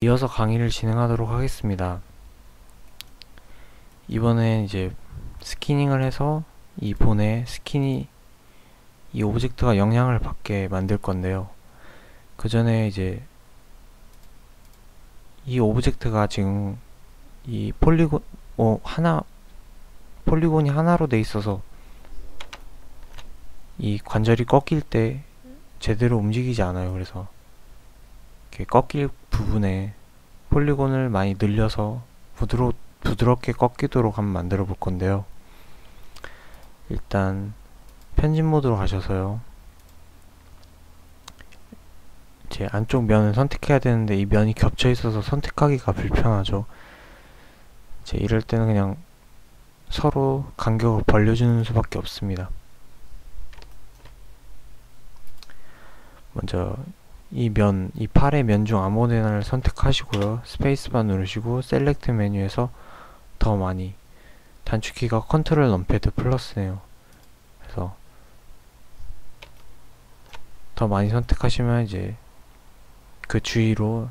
이어서 강의를 진행하도록 하겠습니다. 이번엔 이제 스키닝을 해서 이 본에 이 오브젝트가 영향을 받게 만들 건데요. 그 전에 이제 이 오브젝트가 지금 이 폴리곤이 하나로 돼 있어서 이 관절이 꺾일 때 제대로 움직이지 않아요. 그래서 이렇게 꺾일 부분에 폴리곤을 많이 늘려서 부드럽게 꺾이도록 한번 만들어 볼 건데요. 일단 편집 모드로 가셔서요. 제 안쪽 면을 선택해야 되는데 이 면이 겹쳐 있어서 선택하기가 불편하죠. 이제 이럴 때는 그냥 서로 간격을 벌려주는 수밖에 없습니다. 먼저 이 팔의 면 중 아무데나를 선택하시고요. 스페이스바 누르시고 셀렉트 메뉴에서 더 많이, 단축키가 컨트롤 넘패드 플러스네요. 그래서 더 많이 선택하시면 이제 그 주위로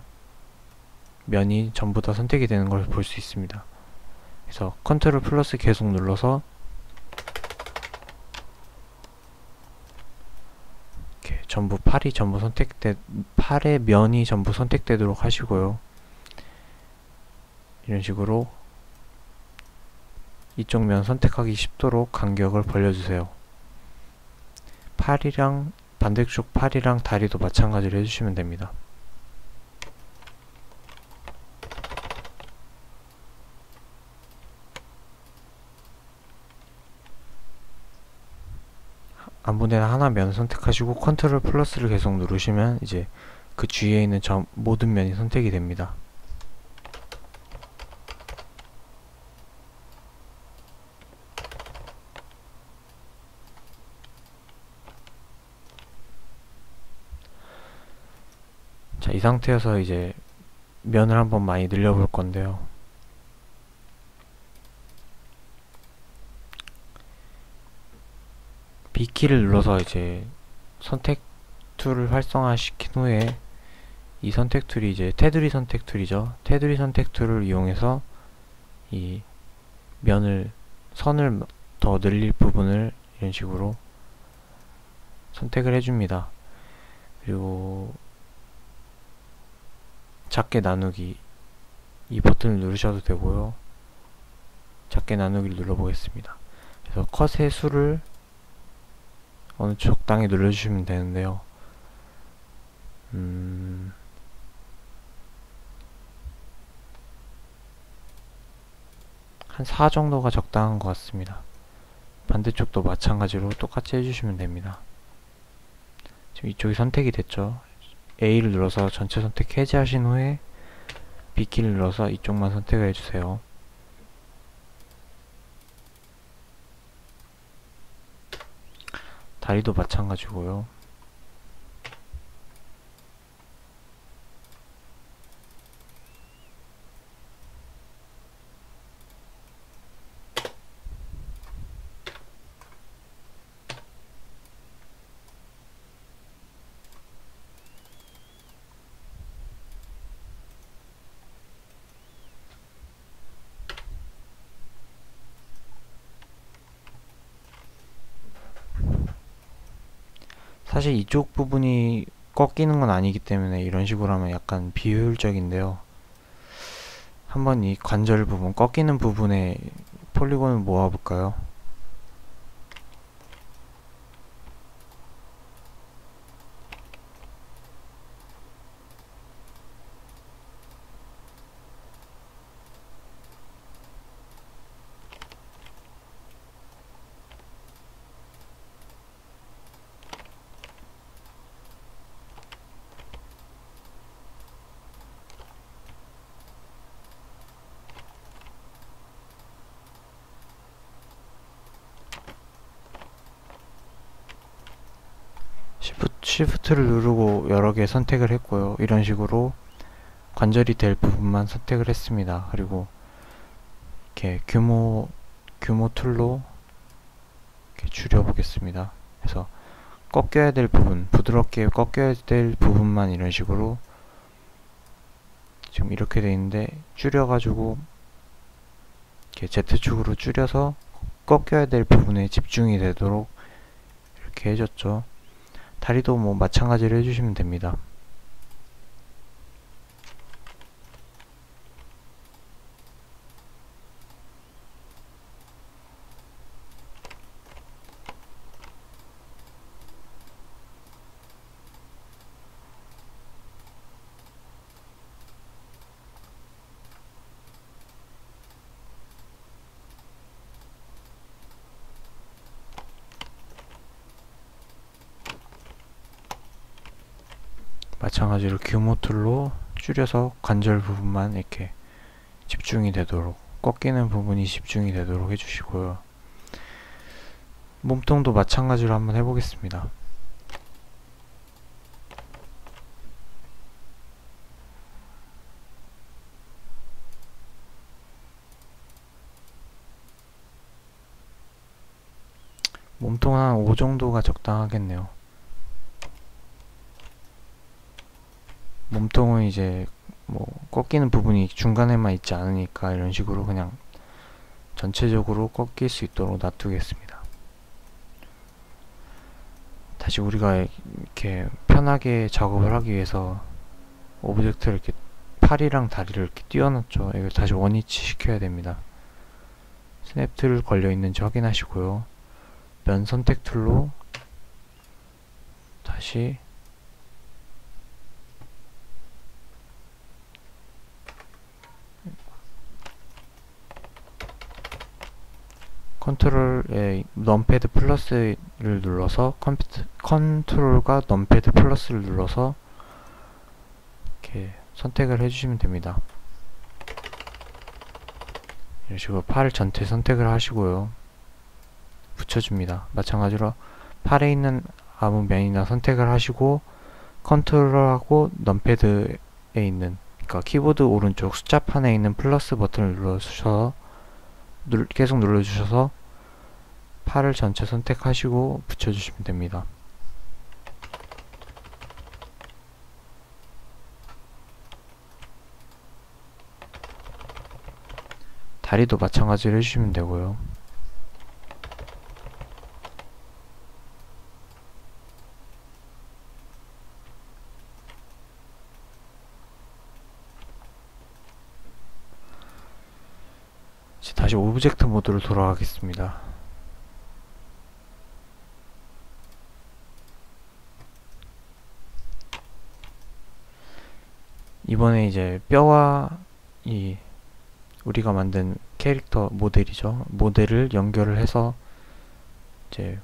면이 전부 다 선택이 되는 걸 볼 수 있습니다. 그래서 컨트롤 플러스 계속 눌러서 이렇게 팔의 면이 전부 선택되도록 하시고요. 이런 식으로 이쪽 면 선택하기 쉽도록 간격을 벌려주세요. 반대쪽 팔이랑 다리도 마찬가지로 해주시면 됩니다. 아무데나 하나 면 선택하시고 컨트롤 플러스를 계속 누르시면 이제 그 주위에 있는 모든 면이 선택이 됩니다. 자, 이 상태여서 이제 면을 한번 많이 늘려볼 건데요. B키를 눌러서 이제 선택 툴을 활성화시킨 후에 이 선택 툴이 이제 테두리 선택 툴이죠. 테두리 선택 툴을 이용해서 이 선을 더 늘릴 부분을 이런 식으로 선택을 해줍니다. 그리고 작게 나누기, 이 버튼을 누르셔도 되고요. 작게 나누기를 눌러보겠습니다. 그래서 컷의 수를 어느 적당히 눌러주시면 되는데요. 한 4 정도가 적당한 것 같습니다. 반대쪽도 마찬가지로 똑같이 해주시면 됩니다. 지금 이쪽이 선택이 됐죠. A를 눌러서 전체 선택 해제하신 후에 B키를 눌러서 이쪽만 선택을 해주세요. 다리도 마찬가지고요. 사실 이쪽 부분이 꺾이는 건 아니기 때문에 이런 식으로 하면 약간 비효율적인데요. 한번 이 관절 부분, 꺾이는 부분에 폴리곤을 모아볼까요? 쉬프트를 누르고 여러 개 선택을 했고요. 이런 식으로 관절이 될 부분만 선택을 했습니다. 그리고 이렇게 규모 툴로 이렇게 줄여보겠습니다. 그래서 꺾여야 될 부분, 부드럽게 꺾여야 될 부분만 이런 식으로 지금 이렇게 돼 있는데 줄여가지고 이렇게 Z축으로 줄여서 꺾여야 될 부분에 집중이 되도록 이렇게 해줬죠. 다리도 뭐 마찬가지로 해주시면 됩니다. 마찬가지로 규모 툴로 줄여서 관절 부분만 이렇게 집중이 되도록, 꺾이는 부분이 집중이 되도록 해주시고요. 몸통도 마찬가지로 한번 해보겠습니다. 몸통 한 5 정도가 적당하겠네요. 몸통은 이제 뭐 꺾이는 부분이 중간에만 있지 않으니까 이런 식으로 그냥 전체적으로 꺾일 수 있도록 놔두겠습니다. 다시 우리가 이렇게 편하게 작업을 하기 위해서 오브젝트를 이렇게 팔이랑 다리를 이렇게 띄워놨죠. 이걸 다시 원위치 시켜야 됩니다. 스냅 툴 걸려 있는지 확인하시고요. 면 선택 툴로 다시 컨트롤에 넘패드 플러스를 눌러서 컨트롤과 넘패드 플러스를 눌러서 이렇게 선택을 해주시면 됩니다. 이런 식으로 팔 전체 선택을 하시고요. 붙여줍니다. 마찬가지로 팔에 있는 아무 면이나 선택을 하시고 컨트롤하고 넘패드에 있는, 그러니까 키보드 오른쪽 숫자판에 있는 플러스 버튼을 눌러주셔서 계속 눌러주셔서 팔을 전체 선택하시고 붙여주시면 됩니다. 다리도 마찬가지로 해주시면 되고요. 다시 오브젝트 모드로 돌아가겠습니다. 이번에 이제 뼈와 이 우리가 만든 캐릭터 모델이죠. 모델을 연결을 해서 이제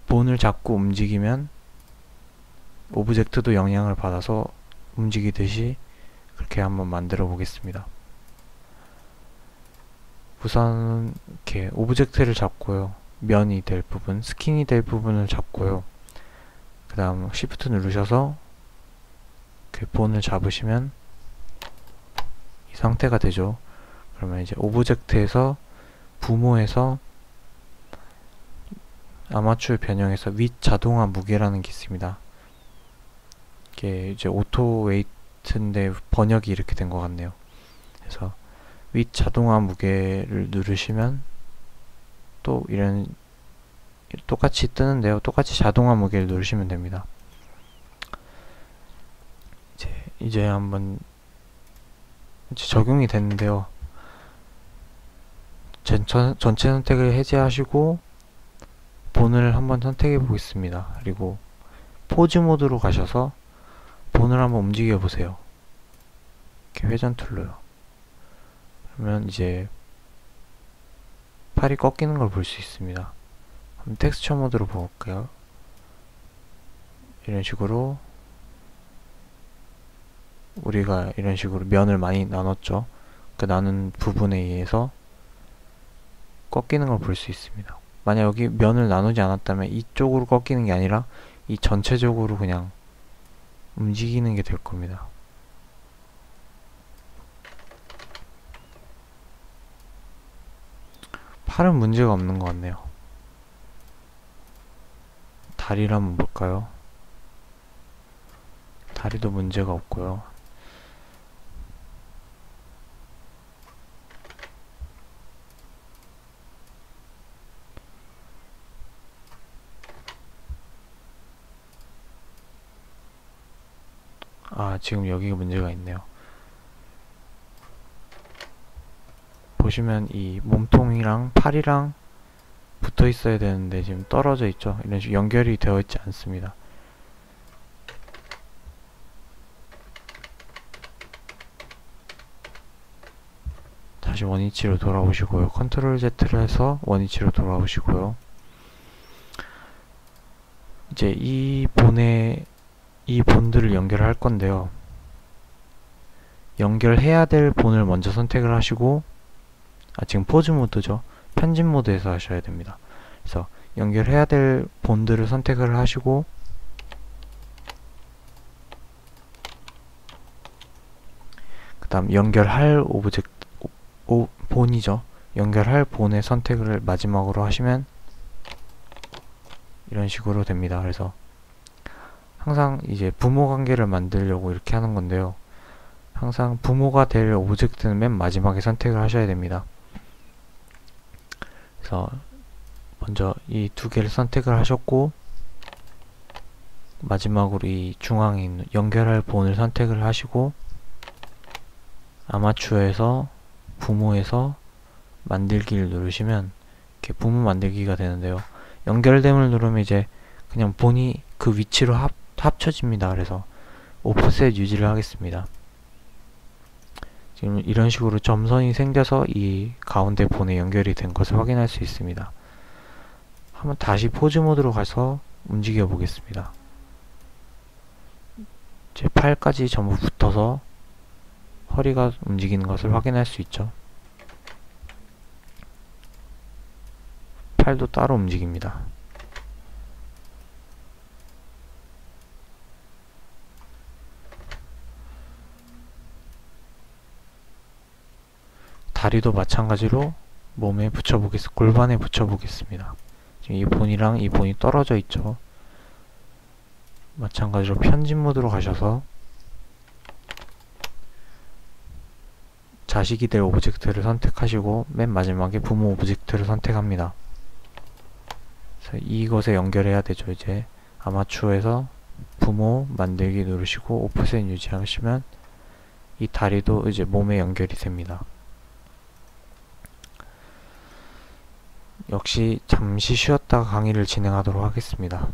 본을 잡고 움직이면 오브젝트도 영향을 받아서 움직이듯이 그렇게 한번 만들어 보겠습니다. 우선 이렇게 오브젝트를 잡고요. 면이 될 부분, 스킨이 될 부분을 잡고요. 그 다음 Shift 누르셔서 그 본을 잡으시면 이 상태가 되죠. 그러면 이제 오브젝트에서 부모에서 아마추어 변형에서 윗 자동화 무게라는 게 있습니다. 이게 이제 오토 웨이트인데 번역이 이렇게 된 것 같네요. 그래서 윗 자동화 무게를 누르시면 또 이런 똑같이 뜨는데요. 똑같이 자동화 무게를 누르시면 됩니다. 이제 한번 이제 적용이 됐는데요. 전체 선택을 해제하시고 본을 한번 선택해 보겠습니다. 그리고 포즈 모드로 가셔서 본을 한번 움직여 보세요. 이렇게 회전 툴로요. 그러면 이제 팔이 꺾이는 걸 볼 수 있습니다. 한번 텍스처 모드로 볼게요. 이런 식으로 우리가 이런 식으로 면을 많이 나눴죠. 그 나눈 부분에 의해서 꺾이는 걸 볼 수 있습니다. 만약 여기 면을 나누지 않았다면 이쪽으로 꺾이는 게 아니라 이 전체적으로 그냥 움직이는 게 될 겁니다. 팔은 문제가 없는 것 같네요. 다리를 한번 볼까요? 다리도 문제가 없고요. 지금 여기가 문제가 있네요. 보시면 이 몸통이랑 팔이랑 붙어 있어야 되는데 지금 떨어져 있죠. 이런 식으로 연결이 되어 있지 않습니다. 다시 원위치로 돌아오시고요. 컨트롤 Z를 해서 원위치로 돌아오시고요. 이제 이 본들을 연결할 건데요. 연결해야 될 본을 먼저 선택을 하시고, 지금 포즈 모드죠. 편집 모드에서 하셔야 됩니다. 그래서 연결해야 될 본들을 선택을 하시고, 그 다음 연결할 본이죠. 연결할 본의 선택을 마지막으로 하시면 이런 식으로 됩니다. 그래서 항상 이제 부모 관계를 만들려고 이렇게 하는 건데요. 항상 부모가 될 오브젝트는 맨 마지막에 선택을 하셔야 됩니다. 그래서 먼저 이 두 개를 선택을 하셨고, 마지막으로 이 중앙에 있는 연결할 본을 선택을 하시고, 아마추어에서 부모에서 만들기를 누르시면 이렇게 부모 만들기가 되는데요. 연결됨을 누르면 이제 그냥 본이 그 위치로 합쳐집니다. 그래서 오프셋 유지를 하겠습니다. 지금 이런 식으로 점선이 생겨서 이 가운데 본에 연결이 된 것을 확인할 수 있습니다. 한번 다시 포즈 모드로 가서 움직여 보겠습니다. 제 팔까지 전부 붙어서 허리가 움직이는 것을 확인할 수 있죠. 팔도 따로 움직입니다. 다리도 마찬가지로 몸에 골반에 붙여보겠습니다. 지금 이 본이랑 이 본이 떨어져 있죠. 마찬가지로 편집 모드로 가셔서 자식이 될 오브젝트를 선택하시고 맨 마지막에 부모 오브젝트를 선택합니다. 그래서 이것에 연결해야 되죠. 이제 아마추어에서 부모 만들기 누르시고 오프셋 유지하시면 이 다리도 이제 몸에 연결이 됩니다. 역시 잠시 쉬었다가 강의를 진행하도록 하겠습니다.